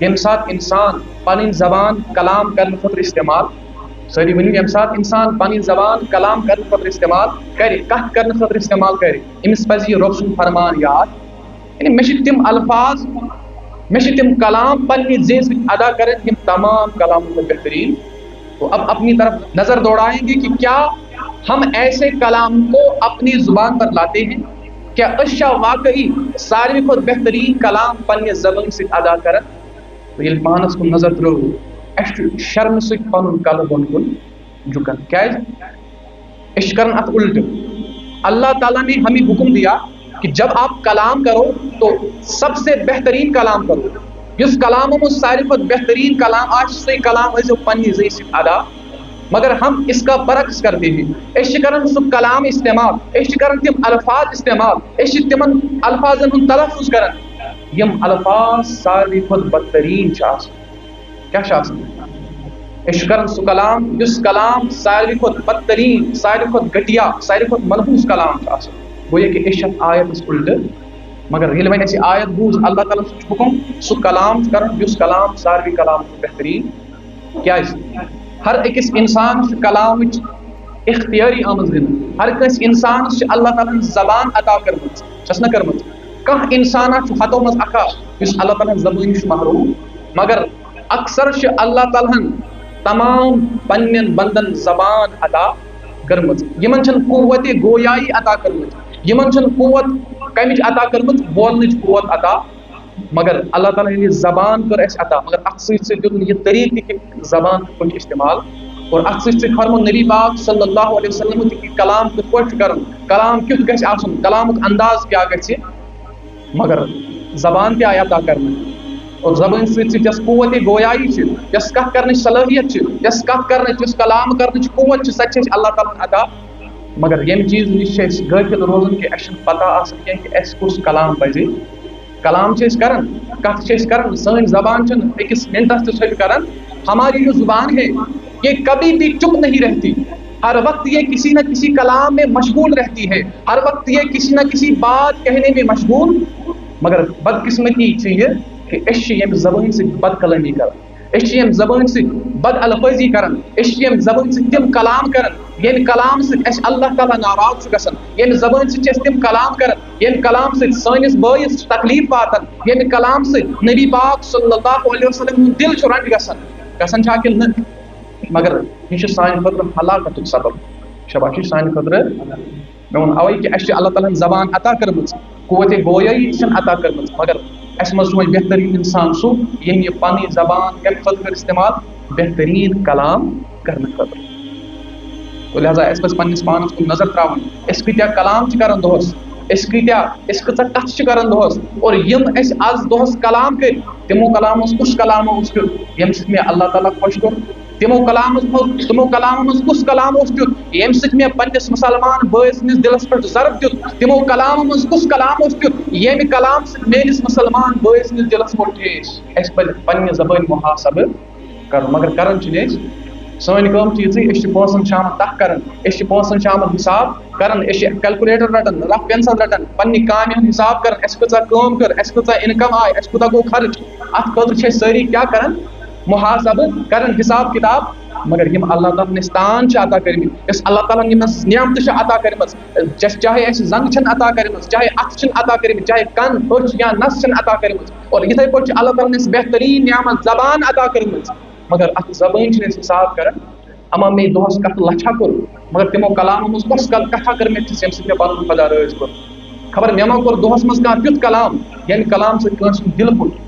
ییٚمہِ ساتہٕ اِنسان پنٕنۍ زبان کلام کرنہٕ خٲطرٕ استعمال سٲری ؤنِو ییٚمہِ ساتہٕ اِنسان پنٕنۍ زبان کلام کرنہٕ خٲطرٕ استعمال کرِ کتھ کرنہٕ خٲطرٕ استعمال کرِ أمِس پزِ یہِ رۄب سُنٛد فرمان یاد یعنی مےٚ چھِ تِم الفاظ مےٚ چھِ تِم کلام پننہِ زیٖنہٕ سۭتۍ ادا کرٕنۍ یِم تمام کلاموں میں بہترین. تو اب اپنی طرف نظر دوڑائیں گے کہ کیا ہم ایسے کلام کو اپنی زبان پر لاتے ہیں کیا اشیا واقعی ساروی کھۄتہٕ بہترین کلام پننہِ زبان سۭتۍ ادا کرن. تو ییٚلہِ پانس کُن نظر ترٲو اَسہِ چھُ شرمہٕ سۭتۍ پنُن کلہٕ بۄن کُن جُکن کیازِ أسۍ چھِ کران اتھ الٹہٕ. اللہ تعالیٰ نے ہمیں حکم دیا کہ جب آپ کلام کرو تو سب سے بہترین کلام کرو یُس کلامو منٛز ساروی کھۄتہٕ بہترین کلام آسہِ سُے کلام ٲسۍزیو پننہِ زٕے سۭتۍ ادا. مگر ہم اس کا برعکس کرتے ہیں أسۍ چھِ کران سُہ کلام استعمال أسۍ چھِ کران تِم الفاظ استعمال أسۍ چھِ تِمن الفاظن ہُنٛد تلفظ کران یِم الفاظ ساروی کھۄتہٕ بدتریٖن چھِ آسان. کیاہ چھِ آسان أسۍ چھِ کران سُہ کلام یُس کلام ساروی کھۄتہٕ بدتریٖن ساروی کھۄتہٕ گھٹیا ساروی کھۄتہٕ منحوٗس کلام چھُ آسان. گویا کہ أسۍ چھِ اتھ آیتس الٹہٕ مگر ییٚلہِ وۄنۍ اَسہِ آیت بوٗز اللہ تعالیٰ سُنٛد چھُ حُکم سُہ کلام چھُ کرُن یُس کلام ساروی کلام چھُ بہتریٖن. کیازِ ہر أکِس اِنسانس چھُ کلامٕچ اختیٲری آمٕژ دِنہٕ ہر کٲنٛسہِ اِنسانس چھِ اللہ تعالیٰ ہن زبان عطا کٔرمٕژ چھس نہ کٔرمٕژ. کانٛہہ اِنسانا چھُ ہتو منٛز اکھا یُس اللہ تعالیٰ ہن زبٲنۍ چھُ محروٗم مگر اکثر چھِ اللہ تعالیٰ ہن تمام پننٮ۪ن بندن زبان عطا کٔرمٕژ یِمن چھنہٕ قوتِ گویایی عطا کٔرمٕژ یِمن چھنہٕ قوت کمِچ عطا کٔرمٕژ بولنٕچ قوت عطا مگر اللہ تعالیٰ ہن یہِ زبان کٔر اَسہِ عطا مگر اتھ سۭتۍ سۭتۍ دیُت یہِ طریٖقہٕ تہِ کہ زبان کِتھ پٲٹھۍ استعمال اور اتھ سۭتۍ سۭتۍ فرمو نبی پاک صلی اللہ علیہ وسلم تہِ کہ کلام کِتھ پٲٹھۍ چھُ کرُن کلام کیُتھ گژھِ آسُن کلامُک انداز کیاہ گژھِ مگر زبان تہِ آیہِ عطا کرنہٕ اور زبٲنۍ سۭتۍ سۭتۍ یۄس قوتِ گویایی چھِ یۄس کتھ کرنٕچ صلٲحیت چھِ یۄس کتھ کرنٕچ یۄس کلام کرنٕچ قوت چھِ سۄ تہِ چھِ اَسہِ اللہ تعالیٰ ہن عطا مگر ییٚمہِ چیٖز نِش چھِ أسۍ غٲفِل روزان کہ اَسہِ چھُنہٕ پتہ آسان کینٛہہ کہ اَسہِ کُس کلام پزِ کلام چھِ أسۍ کران کتھ چھِ أسۍ کران سٲنۍ زبان چھنہٕ أکِس منٹس تہِ ژھۄپہِ کران ہماری جو زبان ہے یہ کبھی بھی چپ نہیں رہتی ہر وقت یہ کسی نہ کسی کلام میں مشغول رہتی ہے ہر وقت یہ کسی نہ کسی بات کہنے میں مشغول مگر بدقسمتی چھِ یہ کہ أسۍ چھِ ییٚمہِ زبٲنۍ سۭتۍ بد کلٲمی کران أسۍ چھِ ییٚمہِ زبٲنۍ سۭتۍ بد الفٲظی کران أسۍ چھِ ییٚمہِ زبٲنۍ سۭتۍ تِم کلام کران ییٚمہِ کلام سۭتۍ اَسہِ اللہ تعالیٰ ناراض چھُ گژھان ییٚمہِ زبٲنۍ سۭتۍ چھِ أسۍ تِم کلام کران ییٚمہِ کلام سۭتۍ سٲنِس بٲیِس چھِ تکلیٖف واتان ییٚمہِ کلام سۭتۍ نبی پاک صلی اللہ علیہ وسلم ہُنٛد دل چھُ رنٛجہِ گژھان چھا کِنہٕ نہٕ مگر یہِ چھُ سانہِ خٲطرٕ ہلاکتُک سبب شباش یہِ چھُ سانہِ خٲطرٕ مےٚ ووٚن اَوَے کہِ اَسہِ چھِ اللہ تعالیٰ ہن زبان عطا کٔرمٕژ قوتِ گویایی چھنہٕ عطا کٔرمٕژ مگر اَسہِ منٛز چھُ وۄنۍ بہتریٖن اِنسان سُہ ییٚمۍ یہِ پنٕنۍ زبان کمہِ خٲطرٕ کٔر استعمال بہتریٖن کلام کرنہٕ خٲطرٕ. تو لہذا اَسہِ پزِ پننِس پانس کُن نظر تراوٕنۍ أسۍ کۭتیاہ کلام چھِ کران دۄہس أسۍ کۭژاہ کتھٕ چھِ کران دۄہس اور یِم اَسہِ آز دۄہس کلام کٔرۍ تِمو کلامو منٛز کُس کلام اوس تیُتھ ییٚمہِ سۭتۍ مےٚ اللہ تعالیٰ خۄش کوٚر تِمو کلامو منٛز کُس کلام اوس تیُتھ ییٚمہِ سۭتۍ مےٚ پننِس مُسلمان بٲے سٕنٛدِس دلس پٮ۪ٹھ ضرب دیُت تِمو کلامو منٛز کُس کلام اوس تیُتھ ییٚمہِ کلام سۭتۍ میٲنِس مُسلمان بٲے سٕنٛدِس دلس ووٚتھ ٹھیس. اَسہِ پزِ پننہِ زبٲنۍ محاسبہٕ کرُن مگر کران چھِنہٕ أسۍ سٲنۍ کٲم چھِ یِژٕے أسۍ چھِ پونٛسن شامن تَکھ کران أسۍ چھِ پونٛسن شامن حِساب کران أسۍ چھِ کیلکُلیٹر رٹان رف پینسل رٹان پننہِ کامہِ ہُنٛد حِساب کران اَسہِ کۭژاہ کٲم کٔر اَسہِ کۭژاہ انکم آیہِ اَسہِ کوٗتاہ گوٚو خرٕچ اتھ خٲطرٕ چھِ أسۍ سٲری کیاہ کران محاسبہٕ کران حِساب کِتاب مگر یِم اللہ تعالیٰ ہن اَسہِ تان چھِ عطا کٔرمٕتۍ یۄس اللہ تعالیٰ ہن یِم نعمتہٕ چھِ عطا کٔرمٕژ چاہے اَسہِ زنٛگہٕ چھنہٕ عطا کٔرمٕژ چاہے اَتھٕ چھِنہٕ عطا کٔرمٕتۍ چاہے کن أچھ یا نس چھنہٕ عطا کٔرمٕژ اور یِتھے پٲٹھۍ چھِ اللہ تعالیٰ ہن اَسہِ بہتریٖن نعمت زبان عطا کٔرمٕژ مگر اتھ زبٲنۍ چھِنہٕ أسۍ حِساب کران اما مے دۄہس کتھ لچھا کوٚر مگر تِمو کلامو منٛز کۄس کتھا کٔر مےٚ تِژھ ییٚمہِ سۭتۍ مےٚ پنُن خۄدا رٲضۍ کوٚر خبر مےٚ ما کوٚر دۄہس منٛز کانٛہہ تیُتھ کلام ییٚمہِ کلام سۭتۍ کٲنٛسہِ ہُنٛد دل پھُٹ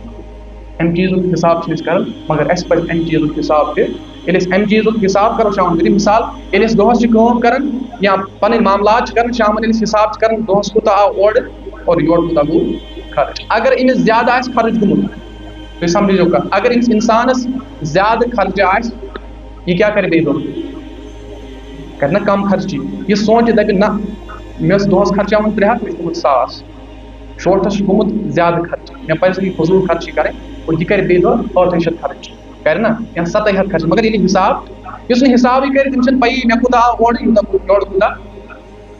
امہِ چیٖزُک حِساب چھِ أسۍ کران مگر اَسہِ پزِ امہِ چیٖزُک حِساب تہِ ییٚلہِ أسۍ امہِ چیٖزُک حِساب کرو شامن دِیِو مثال ییٚلہِ أسۍ دۄہس چھِ کٲم کران یا پنٕنۍ معاملات چھِ کران شامن ییٚلہِ أسۍ حِساب چھِ کران دۄہس کوٗتاہ آو اورٕ اور یورٕ کوٗتاہ گوٚو خرٕچ اگر أمِس زیادٕ آسہِ خرٕچ گوٚمُت تُہۍ سمجھِو کتھ اگر أمِس اِنسانس زیادٕ خرچہِ آسہِ یہِ کیاہ کرِ بیٚیہِ دۄہ کرِ نہ کم خرچی یہِ سونٛچہِ دپہِ نہ مےٚ ٲس دۄہس خرچاوُن 300 مےٚ چھُ گوٚمُت 1000 شورتھس چھُ گوٚمُت زیادٕ خرچہِ مےٚ پزِ نہٕ یہِ فضوٗل خرچی کرٕنۍ اور یہِ کرِ بیٚیہِ دۄہ 800 خرچ کرِ نا یا 700 خرچ مگر ییٚلہِ حِساب یُس نہٕ حِسابٕے کرِ تٔمِس چھنہٕ پیی مےٚ کوٗتاہ آو اورٕ یورٕ کوٗتاہ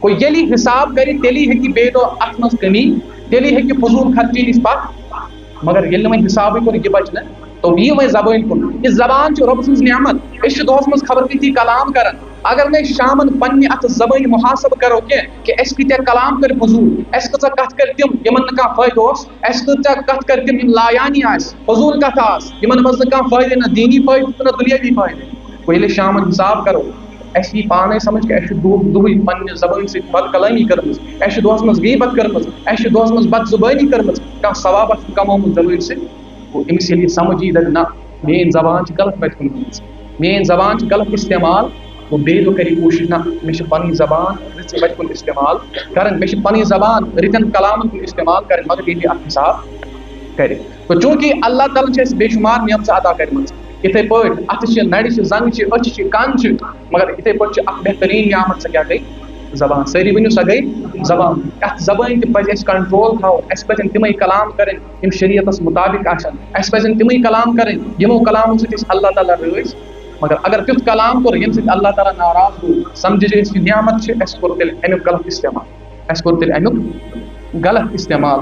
گوٚو ییٚلہِ حِساب کرِ تیٚلی ہیٚکہِ بیٚیہِ دۄہ اتھ منٛز کٔمی تیٚلی ہیٚکہِ فضوٗل خرچی نِش پتھ مگر ییٚلہِ وۄنۍ حسابٕے کوٚر یہِ بچہِ نہٕ تو یی وۄنۍ زبٲنۍ کُن یہِ زبان چھِ رۄب سٕنٛز نعمت أسۍ چھِ دۄہس منٛز خبر کۭتیاہ کلام کران اگر نہٕ أسۍ شامن پننہِ اتھ زبٲنۍ محاسبہٕ کرو کینٛہہ کہ أسۍ کۭتیاہ کلام کٔرۍ فضوٗل اَسہِ کۭژاہ کتھ کٔرۍ تِم یِمن نہٕ کانٛہہ فٲیدٕ اوس اَسہِ کۭژاہ کتھ کٔرۍ تِم یِم لایانی آسہِ فضوٗل کتھ آسہِ یِمن منٛز نہٕ کانٛہہ فٲیدٕ نہ دیٖنی فٲیدٕ تہٕ نہ دُنیٲوی فٲیدٕ گوٚو ییٚلہِ أسۍ شامن حساب کرو اَسہِ یی پانے سمجھ کہ اَسہِ چھُ دۄہٕے پننہِ زبٲنۍ سۭتۍ بد کلٲمی کٔرمٕژ اَسہِ چھُ دۄہس منٛز غیبت کٔرمٕژ اَسہِ چھُ دۄہس منٛز بد زُبٲنی کٔرمٕژ کانٛہہ ثوابہ چھُ کمومُت زبٲنۍ سۭتۍ گوٚو أمِس ییٚلہِ یہِ سمجھ یی دپہِ نہ میٲنۍ زبان چھِ غلط وتہِ کُن گٔمٕژ میٲنۍ زبان چھِ غلط استعمال گوٚو بیٚیہِ دۄہ کرِ کوٗشش نہ مےٚ چھِ پنٕنۍ زبان رٕژِ وتہِ کُن استعمال کرٕنۍ مےٚ چھِ پنٕنۍ زبان رٕتٮ۪ن کلامن کُن استعمال کرٕنۍ مگر ییٚلہِ اتھ حساب کرِ تو چوٗنٛکہِ اللہ تعالیٰ چھِ اَسہِ بے شُمار نعمژٕ عطا کَرِمَژٕ یِتھَے پٲٹھۍ اَتھٕ چھِ نَرِ چھِ زنٛگہٕ چھِ أچھِ چھِ کَن چھِ مگر یِتھَے پٲٹھۍ چھِ اکھ بہتریٖن نعمت سۄ کیٛاہ گٔے زبان سٲری ؤنِو سۄ گٔے زبان اَتھ زبٲنۍ تہِ پَزِ اَسہِ کنٹرول تھاوُن اَسہِ پَزن تِمے کلام کَرٕنۍ یِم شریعتس مُطابق آسن اَسہِ پَزن تِمے کلام کَرٕنۍ یِمو کلامو سۭتۍ أسۍ اللہ تعالیٰ رٲضۍ مگر اگر تیُتھ کلام کوٚر ییٚمہِ سۭتۍ اللہ تعالیٰ ناراض گوٚو سمجھِ أسۍ یہِ نعمت چھِ اَسہِ کوٚر تیٚلہِ اَمیُک غلط استعمال اَسہِ کوٚر تیٚلہِ اَمیُک غلط استعمال